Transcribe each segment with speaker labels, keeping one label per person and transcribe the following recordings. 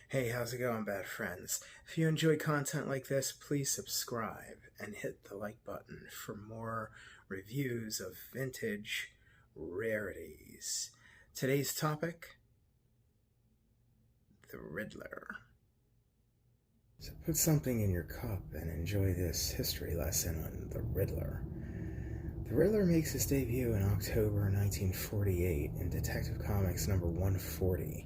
Speaker 1: Hey, how's it going, bad friends? If you enjoy content like this, please subscribe and hit the like button for more reviews of vintage rarities. Today's topic, the Riddler. So put something in your cup and enjoy this history lesson on the Riddler. The Riddler makes his debut in October 1948 in Detective Comics number 140.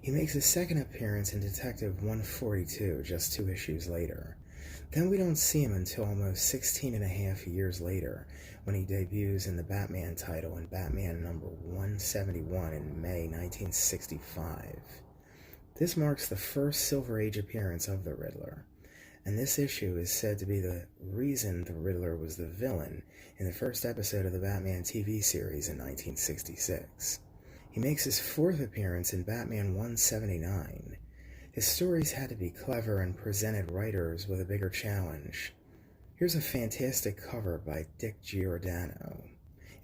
Speaker 1: He makes his second appearance in Detective 142 just 2 issues later. Then we don't see him until almost 16 and a half years later, when he debuts in the Batman title in Batman number 171 in May 1965. This marks the first Silver Age appearance of the Riddler, and this issue is said to be the reason the Riddler was the villain in the first episode of the Batman TV series in 1966. He makes his 4th appearance in Batman 179. His stories had to be clever and presented writers with a bigger challenge. Here's a fantastic cover by Dick Giordano.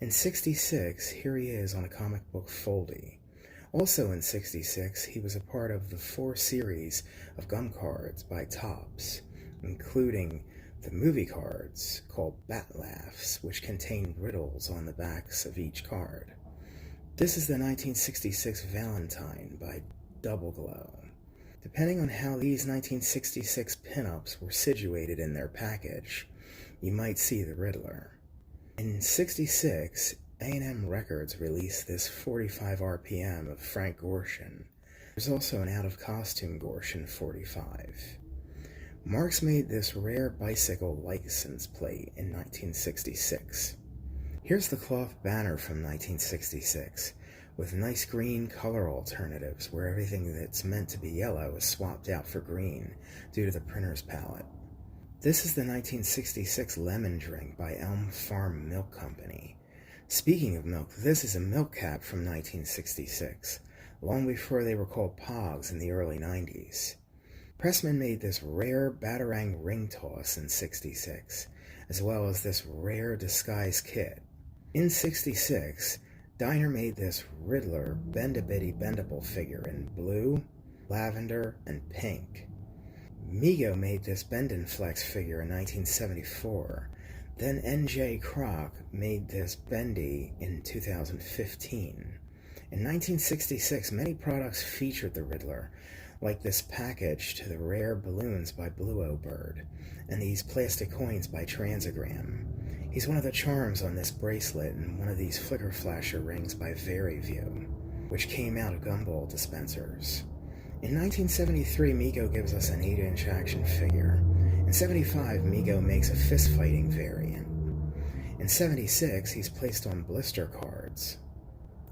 Speaker 1: In 66, here he is on a comic book foldie. Also in 66, he was a part of the 4 series of gum cards by Topps, including the movie cards called Bat Laughs, which contain riddles on the backs of each card. This is the 1966 Valentine by Double Glow. Depending on how these 1966 pinups were situated in their package, you might see the Riddler. In 66, A&M Records released this 45 RPM of Frank Gorshin. There's also an out-of-costume Gorshin 45. Marx made this rare bicycle license plate in 1966. Here's the cloth banner from 1966, with nice green color alternatives where everything that's meant to be yellow is swapped out for green due to the printer's palette. This is the 1966 Lemon Drink by Elm Farm Milk Company. Speaking of milk, this is a milk cap from 1966, long before they were called Pogs in the early 90s. Pressman made this rare Batarang ring toss in 66, as well as this rare disguise kit. In 66, Diner made this Riddler Bend-A-Bitty Bendable figure in blue, lavender, and pink. Mego made this Bend & Flex figure in 1974. Then N.J. Kroc made this Bendy in 2015. In 1966, many products featured the Riddler, like this package to the rare balloons by Blue O Bird, and these plastic coins by Transagram. He's one of the charms on this bracelet and one of these flicker flasher rings by VeryView, which came out of gumball dispensers. In 1973, Mego gives us an 8-inch action figure. In 75, Mego makes a fist-fighting variant. In 76, he's placed on blister cards.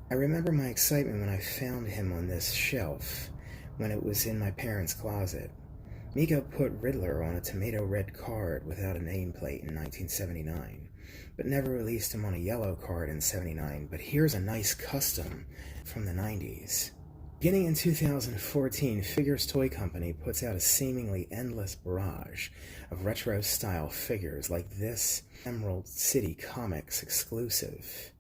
Speaker 1: I remember my excitement when I found him on this shelf when it was in my parents' closet. Mego put Riddler on a tomato red card without a nameplate in 1979, but never released him on a yellow card in 79, but here's a nice custom from the 90s. Beginning in 2014, Figures Toy Company puts out a seemingly endless barrage of retro-style figures like this Emerald City Comics exclusive,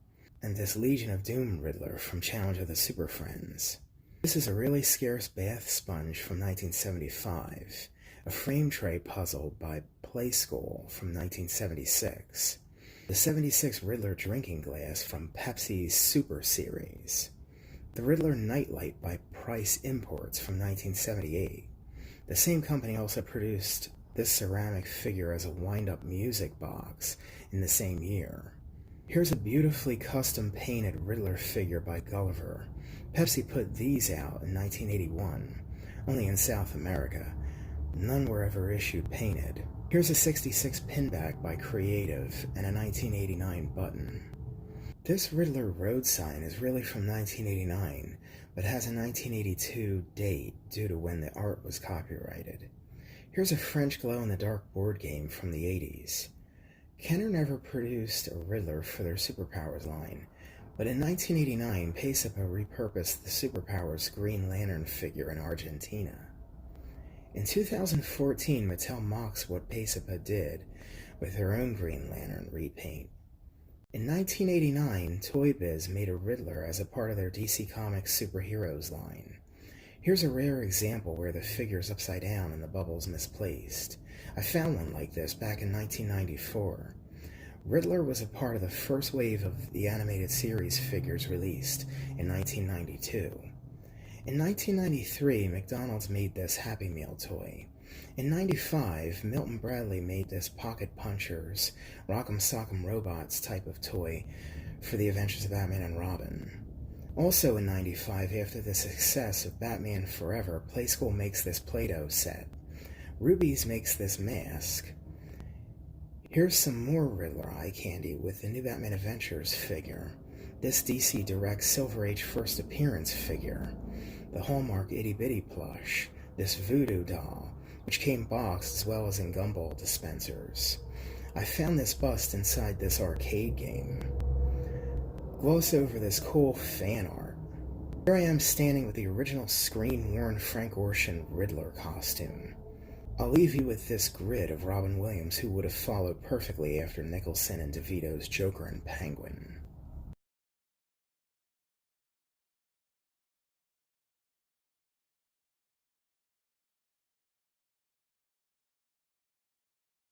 Speaker 1: and this Legion of Doom Riddler from Challenge of the Super Friends. This is a really scarce bath sponge from 1975, a frame tray puzzle by Play School from 1976, the 76 Riddler drinking glass from Pepsi's Super Series, the Riddler Nightlight by Price Imports from 1978. The same company also produced this ceramic figure as a wind-up music box in the same year. Here's a beautifully custom-painted Riddler figure by Gulliver. Pepsi put these out in 1981, only in South America. None were ever issued painted. Here's a 66 pinback by Creative and a 1989 button. This Riddler road sign is really from 1989, but has a 1982 date due to when the art was copyrighted. Here's a French glow-in-the-dark board game from the 80s. Kenner never produced a Riddler for their Superpowers line, but in 1989, Pacepa repurposed the Superpowers Green Lantern figure in Argentina. In 2014, Mattel mocks what Pacepa did with their own Green Lantern repaint. In 1989, Toy Biz made a Riddler as a part of their DC Comics Superheroes line. Here's a rare example where the figure's upside down and the bubble's misplaced. I found one like this back in 1994. Riddler was a part of the first wave of the animated series figures released in 1992. In 1993, McDonald's made this Happy Meal toy. In 95, Milton Bradley made this Pocket Punchers, Rock'em Sock'em Robots type of toy for the Adventures of Batman and Robin. Also in 95, after the success of Batman Forever, Playskool makes this Play-Doh set. Ruby's makes this mask. Here's some more Riddler eye candy with the new Batman Adventures figure. This DC Direct Silver Age First Appearance figure. The Hallmark Itty Bitty plush. This Voodoo doll, which came boxed as well as in gumball dispensers. I found this bust inside this arcade game. Gloss over this cool fan art. Here I am standing with the original screen-worn Frank Ocean Riddler costume. I'll leave you with this grid of Robin Williams, who would have followed perfectly after Nicholson and DeVito's Joker and Penguin.